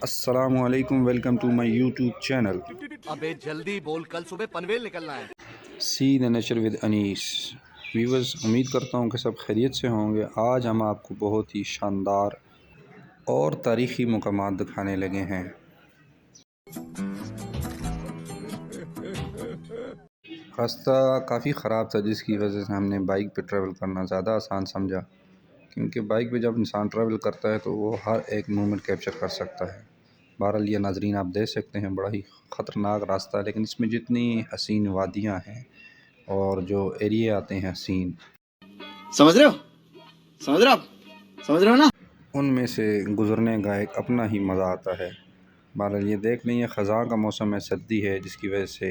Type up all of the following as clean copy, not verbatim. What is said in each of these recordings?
अस्सलामुअलैकुम, welcome to my YouTube channel अबे जल्दी बोल, कल सुबह पनवेल निकलना है। See the nature with Anees. Viewers, उम्मीद करता हूँ कि सब खैरियत से होंगे। आज हम आपको बहुत ही शानदार और तारीख़ी मकामात दिखाने लगे हैं। रास्ता काफ़ी ख़राब था, जिसकी वजह से हमने बाइक पे ट्रैवल करना ज़्यादा आसान समझा, क्योंकि बाइक पे जब इंसान ट्रैवल करता है तो वो हर एक मोमेंट कैप्चर कर सकता है। बहरहाल ये नाजरीन आप देख सकते हैं, बड़ा ही ख़तरनाक रास्ता है, लेकिन इसमें जितनी हसीन वादियाँ हैं और जो एरिया आते हैं हसीन, समझ रहे हो आप समझ रहे हो ना। उनमें से गुज़रने का एक अपना ही मज़ा आता है। बहरहाल ये देख लें, ख़ज़ां का मौसम है, सर्दी है, जिसकी वजह से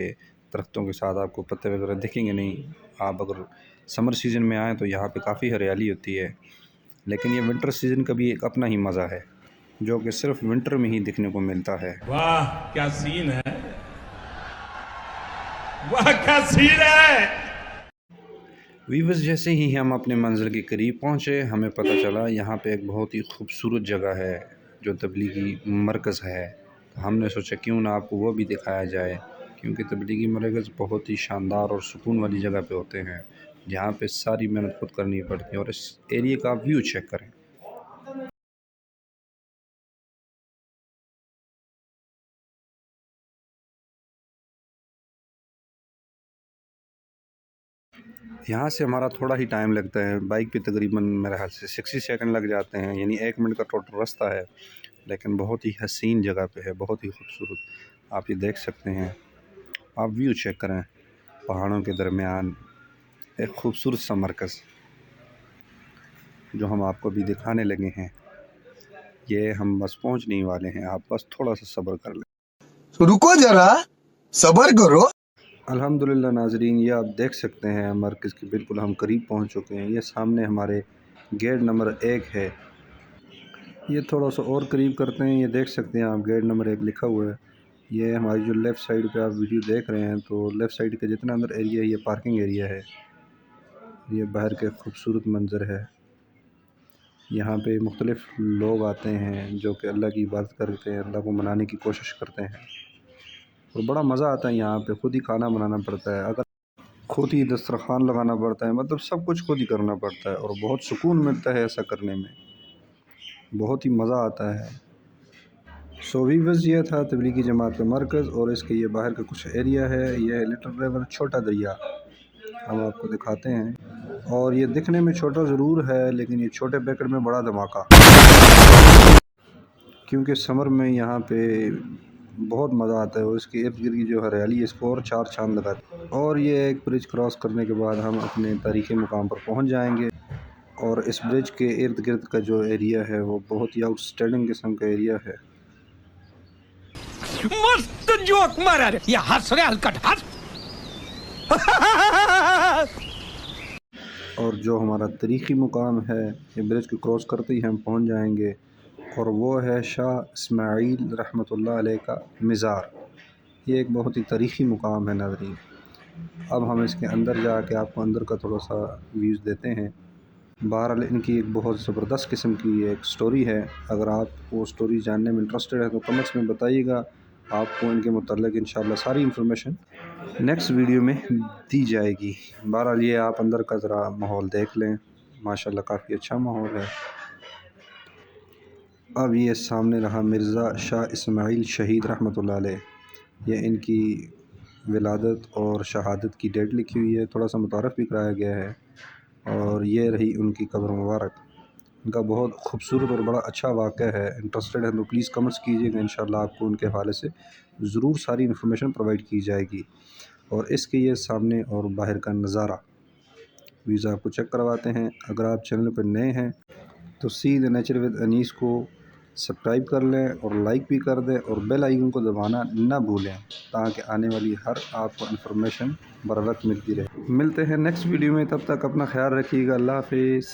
दरख्तों के साथ आपको पत्ते वगैरह दिखेंगे नहीं। आप अगर समर सीज़न में आएँ तो यहाँ पे काफ़ी हरियाली होती है, लेकिन ये विंटर सीज़न का भी एक अपना ही मज़ा है, जो कि सिर्फ विंटर में ही दिखने को मिलता है। वाह क्या सीन है, वाह क्या सीन है। वीवर्स, जैसे ही हम अपने मंजिल के करीब पहुँचे, हमें पता चला यहाँ पे एक बहुत ही खूबसूरत जगह है जो तबलीगी मरकज़ है। तो हमने सोचा क्यों ना आपको वो भी दिखाया जाए, क्योंकि तबलीगी मरकज़ बहुत ही शानदार और सुकून वाली जगह पे होते हैं, जहाँ पे सारी मेहनत खुद करनी पड़ती है। और इस एरिया का व्यू चेक करें। यहाँ से हमारा थोड़ा ही टाइम लगता है, बाइक पे तकरीबन मेरे ख्याल से 60 सेकंड लग जाते हैं, यानी 1 मिनट का टोटल रास्ता है। लेकिन बहुत ही हसीन जगह पे है, बहुत ही खूबसूरत। आप ये देख सकते हैं, आप व्यू चेक करें, पहाड़ों के दरमियान एक खूबसूरत सा मरकज़ जो हम आपको भी दिखाने लगे हैं। ये हम बस पहुँचने ही वाले हैं, आप बस थोड़ा सा सब्र कर लें। रुको जरा, सबर करो। अल्हम्दुलिल्लाह नाज़रीन, ये आप देख सकते हैं मरकज़ के बिल्कुल हम करीब पहुँच चुके हैं। ये सामने हमारे गेट नंबर 1 है। ये थोड़ा सा और करीब करते हैं, ये देख सकते हैं आप, गेट नंबर 1 लिखा हुआ है। ये हमारी जो लेफ़्ट साइड पे आप वीडियो देख रहे हैं, तो लेफ़्ट साइड का जितना अंदर एरिया है, ये पार्किंग एरिया है। ये बाहर के खूबसूरत मंज़र है। यहाँ पे मुख्तलिफ़ लोग आते हैं जो कि अल्लाह की इबादत करते हैं, अल्लाह को मनाने की कोशिश करते हैं, और बड़ा मज़ा आता है। यहाँ पे ख़ुद ही खाना बनाना पड़ता है, अगर खुद ही दस्तरखान लगाना पड़ता है, मतलब सब कुछ खुद ही करना पड़ता है, और बहुत सुकून मिलता है ऐसा करने में, बहुत ही मज़ा आता है। सो वीवर्स, ये था तबलीगी जमात का मरकज़, और इसके ये बाहर का कुछ एरिया है। ये है लिटिल रिवर, छोटा दरिया, हम आपको दिखाते हैं। और ये दिखने में छोटा ज़रूर है, लेकिन ये छोटे पैकेट में बड़ा धमाका, क्योंकि समर में यहाँ पे बहुत मज़ा आता है, और इसके इर्द गिर्द की जो हरियाली है इसको और चार चांद लगाती है। और ये एक ब्रिज क्रॉस करने के बाद हम अपने तारीख़ी मुकाम पर पहुँच जाएंगे। और इस ब्रिज के इर्द गिर्द का जो एरिया है वो बहुत ही आउटस्टैंडिंग किस्म का एरिया है। मस्त जोक मारा रे, ये हंस रहे हलकट हंस। और जो हमारा तारीख़ी मुकाम है, ये ब्रिज को क्रॉस करते ही हम पहुंच जाएंगे, और वो है शाह इस्माइल रहमतुल्लाह अलैह का मज़ार। ये एक बहुत ही तारीख़ी मुकाम है नाज़रीन। अब हम इसके अंदर जाके आपको अंदर का थोड़ा सा व्यूज़ देते हैं। बहरहाल इनकी एक बहुत ज़बरदस्त किस्म की एक स्टोरी है। अगर आप वो स्टोरी जानने में इंटरेस्टेड है तो कमेंट्स में बताइएगा, आपको इनके मुताल्लिक़ इंशाल्लाह सारी इन्फॉर्मेशन नेक्स्ट वीडियो में दी जाएगी। बहरहाल ये आप अंदर का ज़रा माहौल देख लें, माशाल्लाह काफ़ी अच्छा माहौल है। अब ये सामने रहा मिर्ज़ा शाह इस्माइल शहीद रहमतुल्लाह अलैह। ये इनकी विलादत और शहादत की डेट लिखी हुई है, थोड़ा सा मुतारफ़ भी कराया गया है। और ये रही उनकी कब्र मुबारक। इनका बहुत खूबसूरत और बड़ा अच्छा वाक़या है। इंटरेस्टेड है तो प्लीज़ कमेंट्स कीजिएगा, इंशाल्लाह आपको उनके हवाले से ज़रूर सारी इन्फॉर्मेशन प्रोवाइड की जाएगी। और इसके ये सामने और बाहर का नज़ारा व्यूज़ आपको चेक करवाते हैं। अगर आप चैनल पर नए हैं तो see the nature with Anees को सब्सक्राइब कर लें, और लाइक भी कर दें, और बेल आइकन को दबाना ना भूलें, ताकि आने वाली हर आपको इन्फॉर्मेशन बर वक्त मिलती रहे। मिलते हैं नेक्स्ट वीडियो में, तब तक अपना ख्याल रखिएगा। अल्लाह हाफिज़।